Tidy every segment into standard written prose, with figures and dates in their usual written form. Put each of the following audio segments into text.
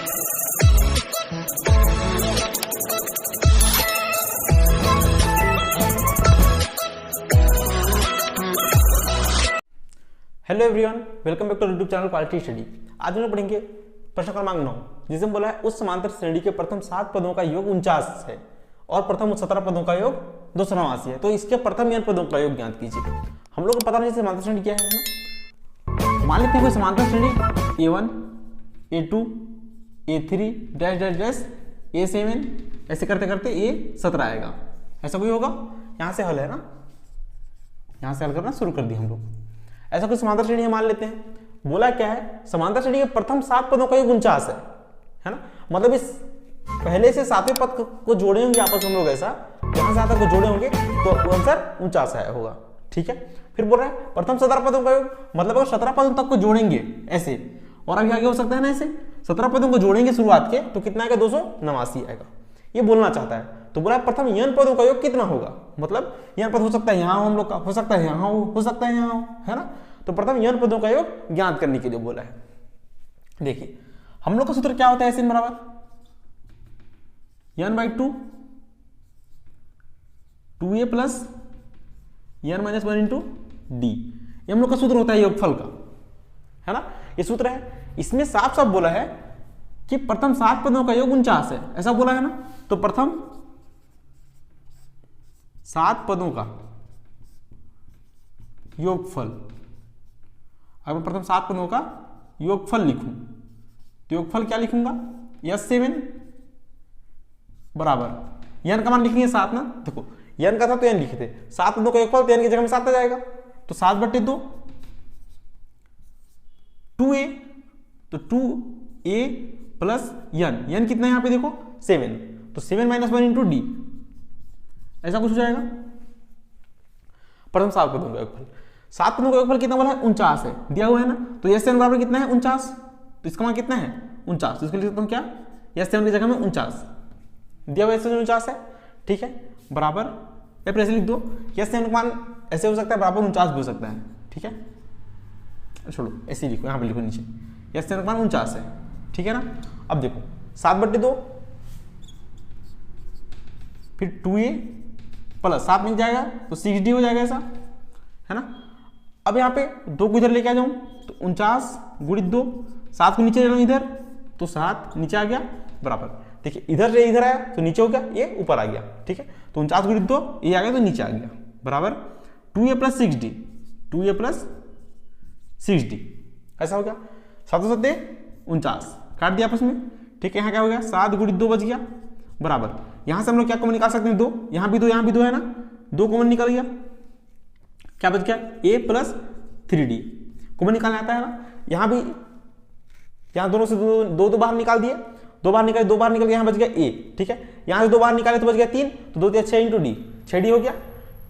Hello everyone, welcome back to YouTube channel quality study. आज हम लोग पढ़ेंगे प्रश्न क्रमांक 9, जिसमें बोला है उस समांतर श्रेणी के प्रथम 7 पदों का योग 49 है और प्रथम 17 पदों का योग 289 है। तो इसके प्रथम n पदों का योग ज्ञात कीजिए। हम लोग को पता नहीं समांतर श्रेणी क्या है ना। मान लेते हैं कोई समांतर श्रेणी A1, A2, A3 dash dash dash A7, ऐसे करते करते A17 आएगा। ऐसा कोई होगा। यहाँ से हल है ना, यहाँ से हल करना शुरू कर दिया हम लोग। ऐसा कोई समांतर श्रेणी मान लेते हैं। बोला क्या है, समांतर श्रेणी के प्रथम 7 पदों का योग 49 है ना। मतलब इस पहले से 7वें पद को जोड़े होंगे आपस में हम लोग, ऐसा यहां से आता को जोड़े होंगे तो आंसर 49 आया होगा। ठीक है, फिर बोल रहा है प्रथम 17 पदों का योग, मतलब अगर 17 पदों तक को जोड़ेंगे ऐसे, और अभी आगे हो सकता है ना ऐसे 17 पदों को जोड़ेंगे शुरुआत के, तो कितना आएगा 289 आएगा। ये बोलना चाहता है। तो बोला प्रथम n पदों का योग कितना होगा, मतलब n पद हो सकता है यहाँ हम लोग का, हो सकता है यहाँ हो सकता है यहाँ, है ना। तो प्रथम n पदों का योग ज्ञात करने के लिए बोला है। देखिए हम लोग का सूत्र क्या होता है, n बराबर n/2 2a plus n-1 into D. ये हम लोग का सूत्र होता है योगफल का, है ना। ये सूत्र है। इसमें साफ साफ बोला है कि प्रथम 7 पदों का योग 49 है, ऐसा बोला है ना। तो प्रथम 7 पदों का योगफल, अगर मैं प्रथम 7 पदों का योगफल लिखूं तो योगफल क्या लिखूंगा, S7 बराबर n का मान लिखेंगे 7 ना। देखो n का था तो n लिखे थे, 7 पदों का योगफल तो n की जगह में 7 आ जाएगा। तो 7/2 2a, तो 2a प्लस n कितना है यहाँ पे देखो 7, तो 7-1 इंटू डी, ऐसा कुछ हो जाएगा। प्रथम 7 पदों का योगफल, 7 पदों का योगफल कितना बोला है 49 है, दिया हुआ है ना। तो S7 बराबर कितना है 49, तो इसका मान कितना है 49, तो इसको लिख सकता हूं क्या, S7 की जगह में 49 दिया हुआ, S7 49 है। ठीक है, बराबर या फिर ऐसे लिख दो, S7 का मान ऐसे हो सकता है बराबर 49 भी हो सकता है। ठीक है, छोड़ो ऐसे लिखो, यहाँ पे लिखो नीचे S7 का मान 49 है। ठीक है ना। अब देखो 7/2 फिर 2a प्लस 7 मिल जाएगा तो 6d हो जाएगा, ऐसा है ना। अब यहाँ पे 2 को इधर लेके आ जाऊं तो 49 गुणित 2, 7 को नीचे ले लो इधर तो 7 नीचे आ गया बराबर। देखिए इधर से इधर आया तो नीचे हो गया, ये ऊपर आ गया। ठीक है, तो 49 गुणित 2 ये आ गया तो नीचे आ गया बराबर 2a plus 6d, 2a plus 6d, ऐसा हो गया। 7 7 49 काट दिया आपस में। ठीक है, यहाँ क्या हो गया 7 गुणित 2 बच गया बराबर। यहां से हम लोग क्या कॉमन निकाल सकते हैं, 2 यहां भी 2 यहां भी 2 है ना, 2 कॉमन निकल गया, क्या बच गया a प्लस 3d। कॉमन निकालना आता है ना। यहां भी, यहां दोनों से दो बाहर निकाल दिए, 2 बाहर निकाले, 2 बाहर निकल गया, यहां बच गया a। ठीक है, यहां से 2 बाहर निकाले तो बच गया 3, तो 2 × 6 इंटू डी, 6d हो गया।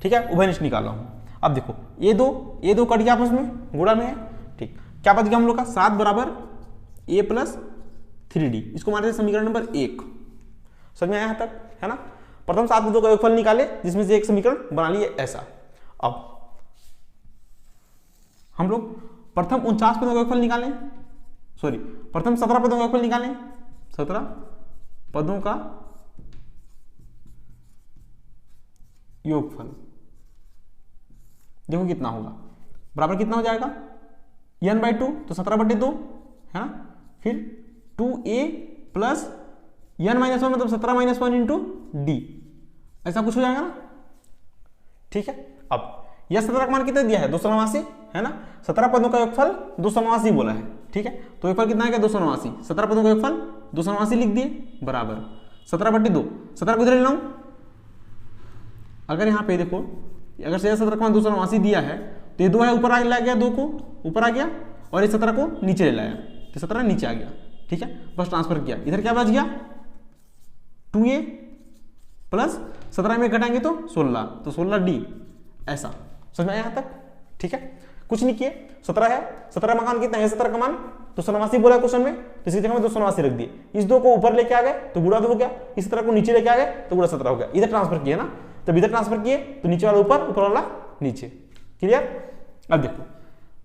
ठीक है, उभयनिष्ठ निकाल रहा हूं। अब देखो ये दो कट गया आपस में, गुणा में है। ठीक, क्या बच गया हम लोग का 7 बराबर a प्लस 3d। इसको मानते हैं समीकरण नंबर 1। समझ में आया यहाँ तक, है ना। प्रथम 7 पदों का योगफल निकाले जिसमें से एक समीकरण बना लिए ऐसा। अब हम लोग प्रथम 49 पदों का योगफल निकालें, सॉरी प्रथम 17 पदों का योगफल निकालें। 17 पदों का योगफल देखो कितना होगा, बराबर कितना हो जाएगा n/2, तो 17/2 है ना। फिर 2a प्लस n-1 मतलब 17-1 इंटू डी, ऐसा कुछ हो जाएगा ना। ठीक है, अब यह 17 का मान कितना दिया है 289 है ना। 17 पदों का योगफल 289 बोला है। ठीक है, तो योगफल कितना है 289, 17 पदों का योगफल 289 लिख दिए बराबर 17/2। 17 को इधर ले लाऊं, अगर यहाँ पे देखो अगर 17 का मान 289 दिया है तो ये 2 है ऊपर आ गया, 2 को ऊपर आ गया और ये 17 को नीचे ले लाया तो 17 नीचे आ गया। ठीक है, बस ट्रांसफर किया, इधर क्या बच गया 2a प्लस 17 में घटाएंगे तो 16, तो 16d, ऐसा समझ में आया यहाँ तक। ठीक है, कुछ नहीं किए, 17 है, 17 मकान कितना है, 17 का मान 289 बोला क्वेश्चन में, तो इसकी जगह में 289 रख दिए। इस 2 को ऊपर लेके आ गए तो गुणा 2 हो गया, इस 17 को नीचे लेके आ गए तो गुणा 17 हो गया। इधर ट्रांसफर किया ना, तब इधर ट्रांसफर किए तो नीचे वाला ऊपर, ऊपर वाला नीचे। क्लियर। अब देखो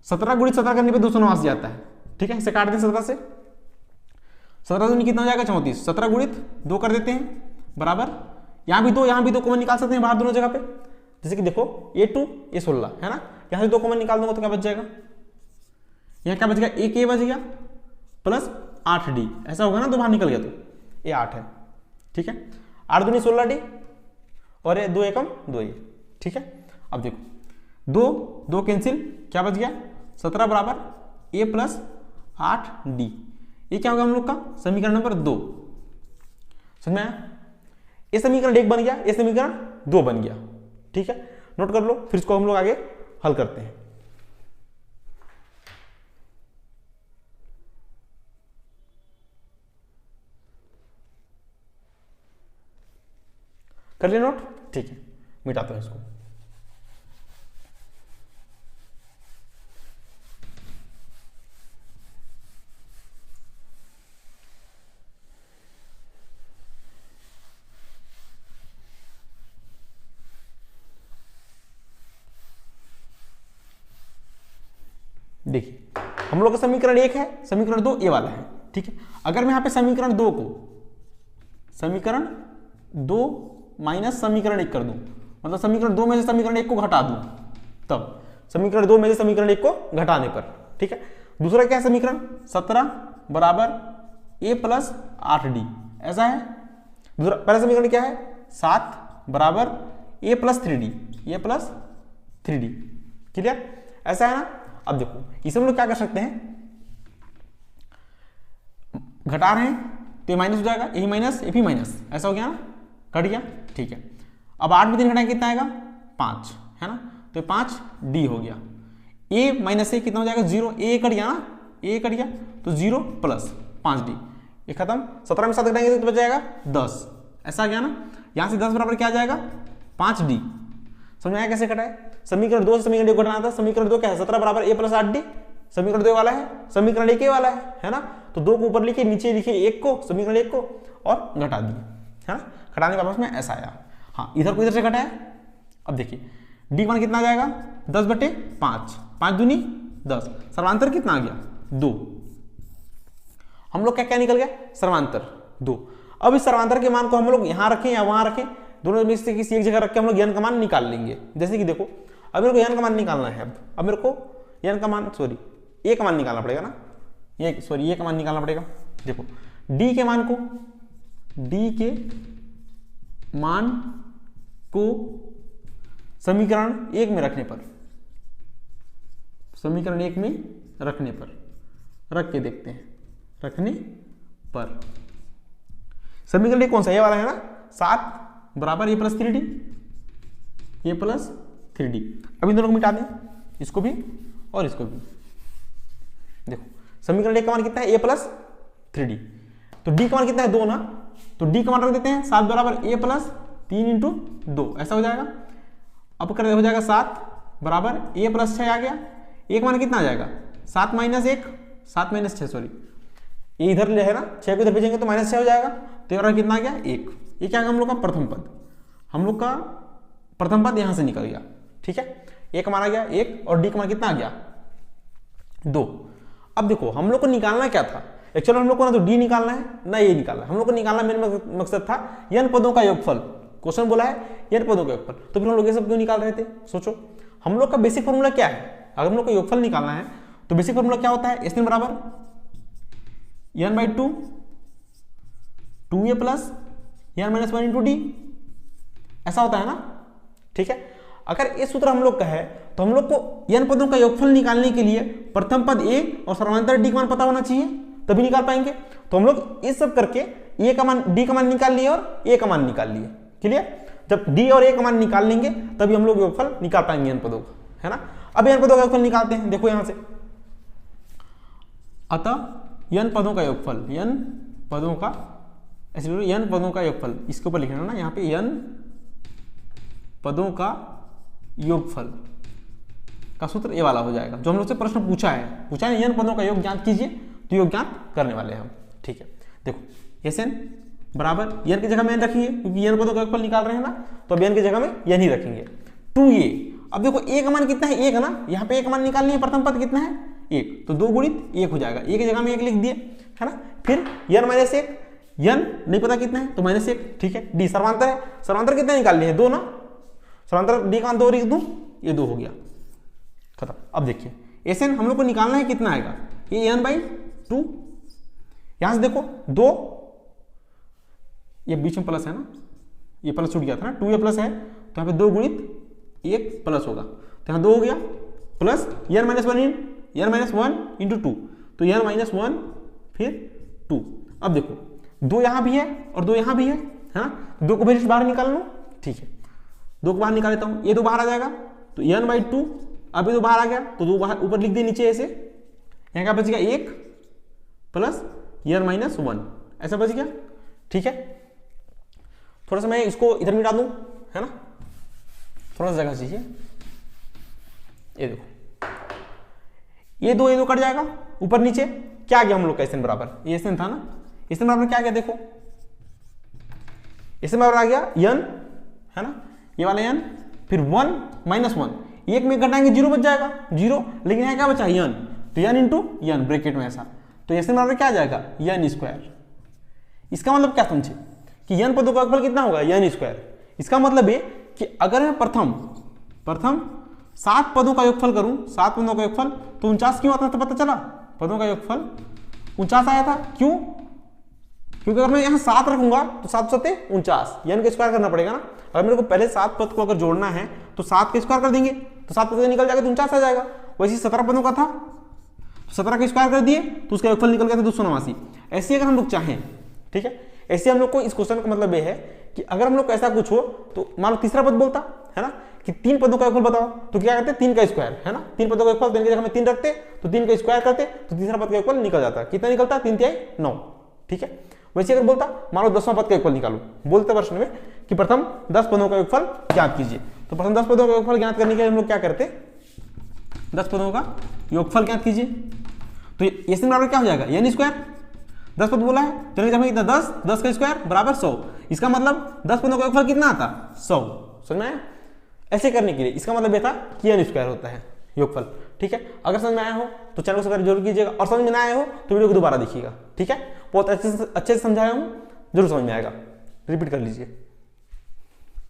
17 गुणित 17 करने पे 289 आता है। ठीक है, इसे काट दें 17 से, 17 दूनी कितना हो जाएगा 34, 17 गुणित 2 कर देते हैं बराबर, यहाँ भी दो कॉमन निकाल सकते हैं बाहर दोनों जगह पे। जैसे कि देखो A2 ये 16 है ना, यहाँ से 2 कॉमन निकाल दूंगा तो क्या बच जाएगा, यहाँ क्या बच गया, एक ए बच गया प्लस 8D, ऐसा होगा ना, 2 बाहर निकल गया तो ये 8 है, ठीक है। 8 दूनी 16D और ये 2 एकम 2 ये, ठीक है। अब देखो 2 कैंसिल, क्या बच गया 17 बराबर A प्लस 8D, ये क्या होगा हम लोग का समीकरण नंबर 2। समझ में आया, ये समीकरण 1 बन गया, ये समीकरण 2 बन गया, ठीक है। नोट कर लो, फिर इसको हम लोग आगे हल करते हैं। कर लिया नोट, ठीक है, मिटाता हूं इसको। देखिए हम लोग का समीकरण 1 है, समीकरण 2 ये वाला है, ठीक है। अगर मैं यहाँ पे समीकरण 2 को समीकरण 2 माइनस समीकरण 1 कर दूं, मतलब समीकरण 2 में से समीकरण 1 को घटा दूं, तब समीकरण 2 में से समीकरण 1 को घटाने पर, ठीक है। दूसरा क्या है समीकरण 17 बराबर A प्लस 8D, ऐसा है। दूसरा पहला समीकरण क्या है 7 बराबर A plus 3D, A plus 3D, clear, ऐसा है ना। अब देखो इसे हम लोग क्या कर सकते हैं, घटा रहे हैं तो ये माइनस हो जाएगा, यही माइनस ये भी माइनस, ऐसा हो गया ना, कट गया, ठीक है। अब 8 में 3 घटाएंगे कितना आएगा 5, है ना, तो 5D हो गया। A माइनस A कितना हो जाएगा 0, A कट गया ना, A कट गया तो 0 प्लस 5D, ये खत्म। 17 में 7 घटाएंगे तो बच जाएगा 10, ऐसा गया ना। यहां से 10 बराबर क्या आ जाएगा 5D। समझ में आया कैसे कटा है। समीकरण 2 से समीकरण 1 को घटाना था। समीकरण 2 क्या है 17 बराबर A प्लस 8D, समीकरण 2 वाला है, समीकरण 1 वाला है ना। तो 2 को ऊपर लिखे, नीचे लिखे 1 को, समीकरण 1 को, और घटा दिए, है ना। घटाने के बाद में ऐसा आया, हाँ इधर को इधर से घटाया। अब देखिए D मान कितना आ जाएगा 10/5, 5 दूनी 10, सर्वांतर कितना आ गया 2। हम लोग क्या क्या निकल गया सर्वांतर 2। अब इस सर्वांतर के मान को हम लोग यहां रखें या वहां रखें, दोनों में से किसी एक जगह रख के हम लोग n का मान निकाल लेंगे। जैसे कि देखो अब मेरे को n का मान निकालना है, अब मेरे को n का मान a का मान निकालना पड़ेगा ना, a का मान निकालना पड़ेगा। देखो d के मान को समीकरण 1 में रखने पर, समीकरण 1 में रखने पर, रख के देखते हैं, रखने पर समीकरण 1 कौन सा ये वाला है ना, 7 बराबर A plus 3D, A plus 3D। अब इन दोनों को मिटा दें, इसको भी और इसको भी। देखो समीकरण 1 का मान कितना है A प्लस 3D, तो D का मान कितना है 2 ना, तो D का मान रख देते हैं 7 बराबर A प्लस 3 इंटू 2, ऐसा हो जाएगा। अब कर हो जाएगा 7 बराबर A प्लस 6 आ गया, A का मान कितना आ जाएगा 7 माइनस 1, 7 माइनस 6 सॉरी, ये इधर ले है ना, 6 को इधर भेजेंगे तो माइनस 6 हो जाएगा, तो ये कितना आ गया 1। ये क्या हम लोग का प्रथम पद, हम लोग का प्रथम पद यहां से निकल गया, ठीक है। A का मान आ गया 1 और D का मान कितना आ गया 2। अब देखो हम लोग को निकालना क्या था, एक्चुअली हम लोग को ना तो D निकालना है ना ये निकालना है, हम लोग को निकालना मेन मकसद था n पदों का योगफल। क्वेश्चन बोला है n पदों का योगफल, तो फिर हम लोग ये सब क्यों निकाल रहे थे। सोचो हम लोग का बेसिक फॉर्मूला क्या है, अगर हम लोग को योगफल निकालना है तो बेसिक फॉर्मूला क्या होता है, SN बराबर n/2 2a plus n minus 1 into D, ऐसा होता है ना, ठीक है। अगर ये सूत्र हम लोग का है तो हम लोग को n पदों का योगफल निकालने के लिए प्रथम पद a और सर्वांतर D का मान पता होना चाहिए, तभी निकाल पाएंगे। तो हम लोग ये सब करके a का मान D का मान निकाल लिए और a का मान निकाल लिए, क्लियर। जब D और a का मान निकाल लेंगे तभी हम लोग योगफल निकाल पाएंगे n पदों का, है ना। अब n पदों का योगफल निकालते हैं, देखो यहां से, अतः n पदों का योगफल, n पदों का n पदों का योगफल, इसके ऊपर लिखना ना यहाँ पे n पदों का योगफल का सूत्र ये वाला हो जाएगा जो हम लोग से प्रश्न पूछा है n पदों का योग ज्ञात कीजिए, तो योग ज्ञात करने वाले हैं हम, ठीक है। देखो SN बराबर n की जगह में n रखेंगे क्योंकि n पदों का योगफल निकाल रहे हैं ना, तो अब n की जगह में n ही रखेंगे 2a। अब देखो a का मान कितना है 1 ना, यहाँ पे a का मान निकालनी है, प्रथम पद कितना है 1, तो 2 गुणित 1 हो जाएगा, a की जगह में 1 लिख दिए, है ना। फिर n माइनस 1, n नहीं पता कितना है तो -1, ठीक है। d सर्वांतर है, सर्वांतर कितने निकालने हैं, 2 ना, सर्वांतर d का 2 और 2, ये 2 हो गया, खत्म। अब देखिए Sn हम लोग को निकालना है, कितना आएगा, ये n/2, यहां से देखो 2, ये बीच में प्लस है ना, ये प्लस छूट गया था ना, 2 ये प्लस है तो यहाँ पे 2 गुणित 1 प्लस होगा, तो यहाँ 2 हो गया, प्लस n-1 इंटू 2, तो n-1 फिर 2। अब देखो 2 यहाँ भी है और 2 यहाँ भी है ना, 2 को फिर बाहर निकाल लो, ठीक है, 2 को बाहर निकाल लेता हूँ, ये 2 बाहर आ जाएगा तो n/2, अब ये 2 बाहर आ गया तो 2 बाहर ऊपर लिख दिए नीचे ऐसे, यहाँ क्या बच गया 1 प्लस n-1, ऐसा बच गया, ठीक है। थोड़ा सा मैं इसको इधर मिटा दूं, है ना, थोड़ा सा जगह चाहिए, ये देखो ये 2 कट जाएगा, ऊपर नीचे क्या आ गया हम लोग का Sn बराबर, ये Sn था ना, Sn बराबर क्या आ गया, देखो Sn बराबर आ गया n, है ना, ये वाला n, फिर 1 माइनस 1, 1 में घटाएंगे 0 बच जाएगा 0, लेकिन यहाँ क्या बचा n, तो n इंटू n ब्रैकेट में ऐसा, तो Sn बराबर क्या आ जाएगा n²। इसका मतलब क्या समझे कि n पदों का योगफल कितना होगा, n²। इसका मतलब ये कि अगर मैं प्रथम 7 पदों का योगफल करूं, 7 पदों का योगफल, तो 49 क्यों आता था, पता चला, पदों का योगफल 49 आया था, क्यों, क्योंकि अगर मैं यहाँ 7 रखूंगा तो 7 सते 49, n का स्क्वायर करना पड़ेगा ना, अगर मेरे को पहले 7 पद को अगर जोड़ना है तो 7 का स्क्वायर कर देंगे, तो 7 पद निकल जाएगा तो 49 आ जाएगा। वैसे 17 पदों का था तो 17 का स्क्वायर कर दिए तो उसका योगफल निकल गया था 289। ऐसे अगर हम लोग चाहें, ठीक है, ऐसे हम लोग को इस क्वेश्चन का मतलब ये है कि अगर हम लोग को ऐसा कुछ हो तो मान लो तीसरा पद बोलता है ना कि 3 पदों का योगफल बताओ, तो क्या करते, 3 का स्क्वायर, है ना, 3 पदों का योगफल देने की जगह में 3 रखते तो 3 का स्क्वायर करते तो तीसरा पद का योगफल निकल जाता, कितना निकलता, 3 तिहाई 9, ठीक है। वैसे अगर बोलता मान लो 10वां पद का योगफल निकालो, बोलते प्रश्न में कि प्रथम 10 पदों का योगफल ज्ञात कीजिए, तो प्रथम 10 पदों का योगफल ज्ञात करने के लिए हम लोग क्या करते, 10 पदों का योगफल ज्ञात कीजिए, तो Sn बराबर क्या हो जाएगा n², 10 पद बोला है, चलिए जब इतना 10 का स्क्वायर बराबर 100, इसका मतलब 10 पदों का योगफल कितना आता, 100, समझ में आया। ऐसे करने के लिए इसका मतलब यह था कि n² होता है योगफल, ठीक है। अगर समझ में आया हो तो चैनल को सब्सक्राइब जरूर कीजिएगा, और समझ में ना आया हो तो वीडियो को दोबारा देखिएगा, ठीक है। बहुत अच्छे से समझाया हूँ, जरूर समझ में आएगा, रिपीट कर लीजिए।